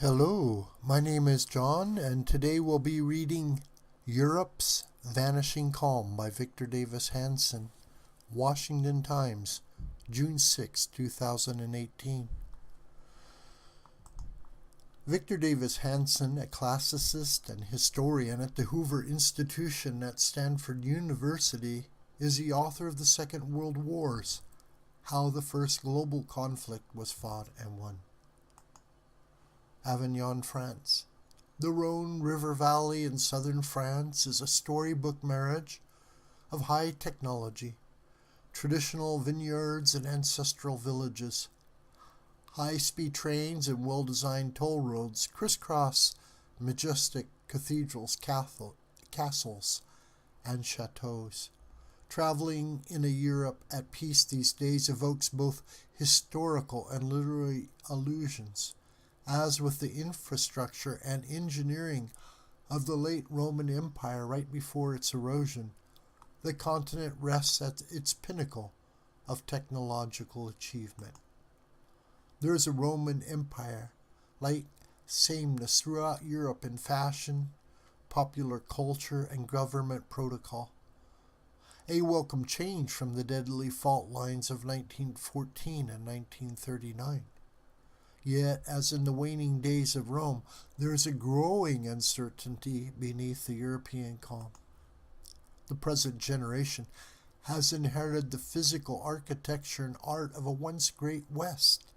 Hello, my name is John, and today we'll be reading Europe's Vanishing Calm by Victor Davis Hanson, Washington Times, June 6, 2018. Victor Davis Hanson, a classicist and historian at the Hoover Institution at Stanford University, is the author of The Second World Wars, How the First Global Conflict Was Fought and Won. Avignon, France. The Rhone River Valley in southern France is a storybook marriage of high technology, traditional vineyards and ancestral villages. High-speed trains and well-designed toll roads crisscross majestic cathedrals, castles, and chateaus. Traveling in a Europe at peace these days evokes both historical and literary allusions. As with the infrastructure and engineering of the late Roman Empire right before its erosion, the continent rests at its pinnacle of technological achievement. There is a Roman Empire, like sameness throughout Europe in fashion, popular culture, and government protocol. A welcome change from the deadly fault lines of 1914 and 1939. Yet, as in the waning days of Rome, there is a growing uncertainty beneath the European calm. The present generation has inherited the physical architecture and art of a once great West,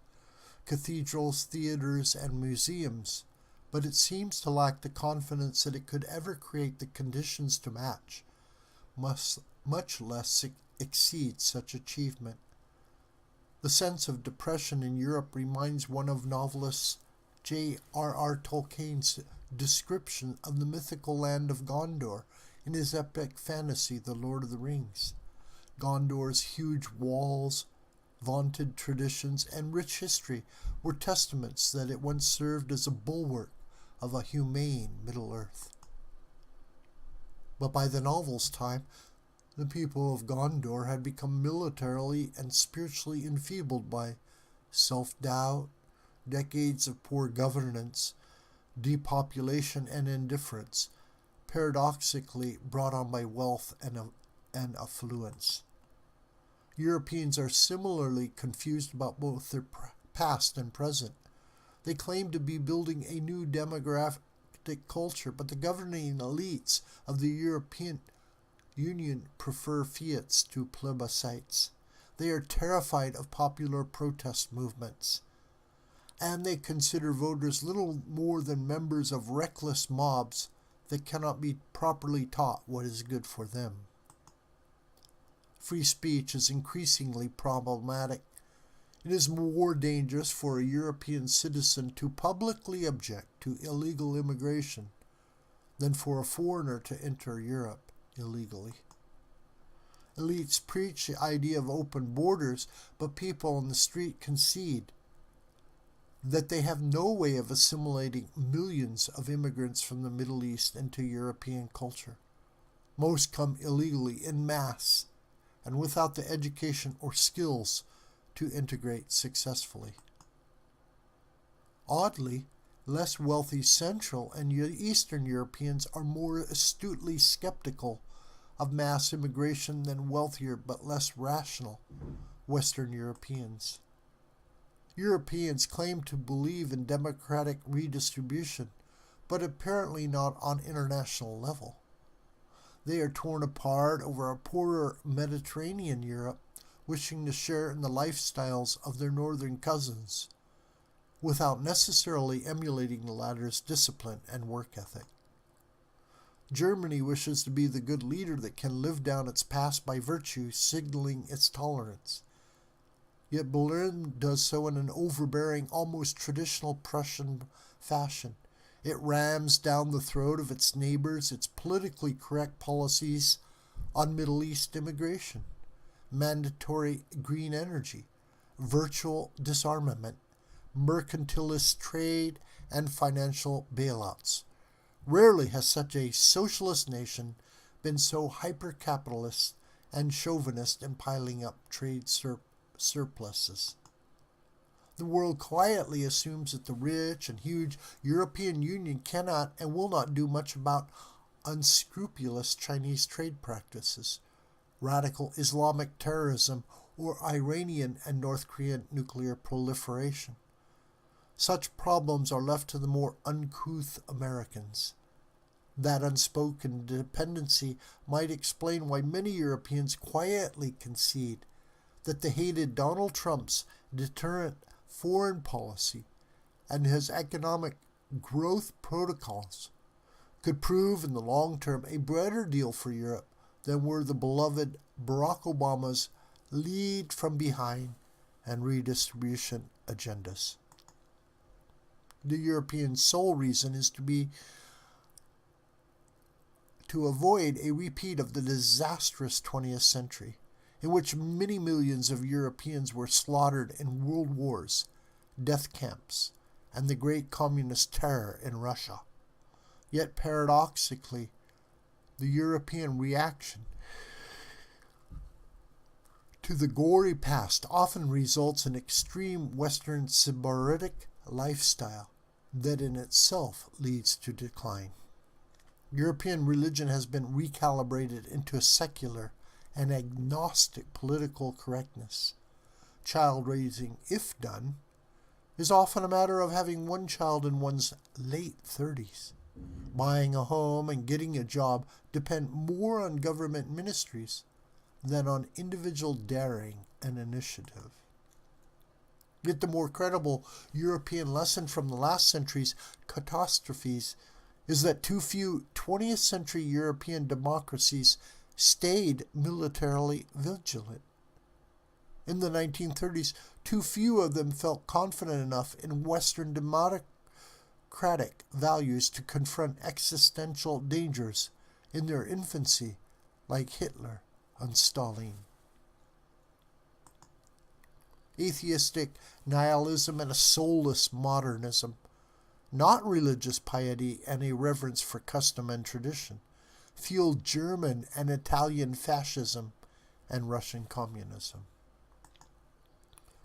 cathedrals, theaters, and museums, but it seems to lack the confidence that it could ever create the conditions to match, much less exceed such achievement. The sense of depression in Europe reminds one of novelist J.R.R. Tolkien's description of the mythical land of Gondor in his epic fantasy, The Lord of the Rings. Gondor's huge walls, vaunted traditions, and rich history were testaments that it once served as a bulwark of a humane Middle-earth. But by the novel's time, the people of Gondor had become militarily and spiritually enfeebled by self-doubt, decades of poor governance, depopulation, and indifference, paradoxically brought on by wealth and affluence. Europeans are similarly confused about both their past and present. They claim to be building a new demographic culture, but the governing elites of the European Union prefer fiats to plebiscites. They are terrified of popular protest movements, and they consider voters little more than members of reckless mobs that cannot be properly taught what is good for them. Free speech is increasingly problematic. It is more dangerous for a European citizen to publicly object to illegal immigration than for a foreigner to enter Europe illegally. Elites preach the idea of open borders, but people on the street concede that they have no way of assimilating millions of immigrants from the Middle East into European culture. Most come illegally en masse and without the education or skills to integrate successfully. Oddly, less wealthy Central and Eastern Europeans are more astutely skeptical of mass immigration than wealthier but less rational Western Europeans. Europeans claim to believe in democratic redistribution, but apparently not on international level. They are torn apart over a poorer Mediterranean Europe, wishing to share in the lifestyles of their northern cousins, without necessarily emulating the latter's discipline and work ethic. Germany wishes to be the good leader that can live down its past by virtue, signaling its tolerance. Yet Berlin does so in an overbearing, almost traditional Prussian fashion. It rams down the throat of its neighbors its politically correct policies on Middle East immigration, mandatory green energy, virtual disarmament, mercantilist trade, and financial bailouts. Rarely has such a socialist nation been so hyper-capitalist and chauvinist in piling up trade surpluses. The world quietly assumes that the rich and huge European Union cannot and will not do much about unscrupulous Chinese trade practices, radical Islamic terrorism, or Iranian and North Korean nuclear proliferation. Such problems are left to the more uncouth Americans. That unspoken dependency might explain why many Europeans quietly concede that the hated Donald Trump's deterrent foreign policy and his economic growth protocols could prove in the long term a better deal for Europe than were the beloved Barack Obama's lead from behind and redistribution agendas. The European sole reason is to avoid a repeat of the disastrous 20th century, in which many millions of Europeans were slaughtered in world wars, death camps, and the great communist terror in Russia. Yet paradoxically, the European reaction to the gory past often results in extreme Western sybaritic lifestyle that in itself leads to decline. European religion has been recalibrated into a secular and agnostic political correctness. Child raising, if done, is often a matter of having one child in one's late 30s. Buying a home and getting a job depend more on government ministries than on individual daring and initiative. Yet the more credible European lesson from the last century's catastrophes is that too few 20th century European democracies stayed militarily vigilant. In the 1930s, too few of them felt confident enough in Western democratic values to confront existential dangers in their infancy, like Hitler and Stalin. Atheistic nihilism and a soulless modernism, not religious piety and a reverence for custom and tradition, fueled German and Italian fascism and Russian communism.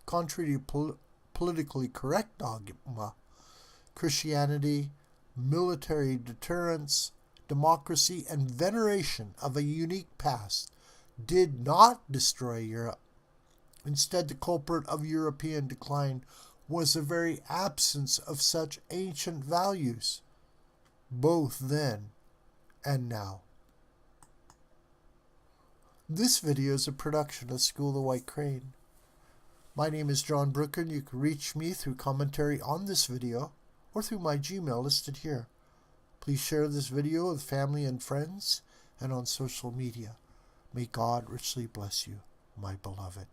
Contrary to politically correct dogma, Christianity, military deterrence, democracy, and veneration of a unique past did not destroy Europe. Instead, the culprit of European decline was the very absence of such ancient values, both then and now. This video is a production of School of the White Crane. My name is John Brooker, and you can reach me through commentary on this video or through my Gmail listed here. Please share this video with family and friends and on social media. May God richly bless you, my beloved.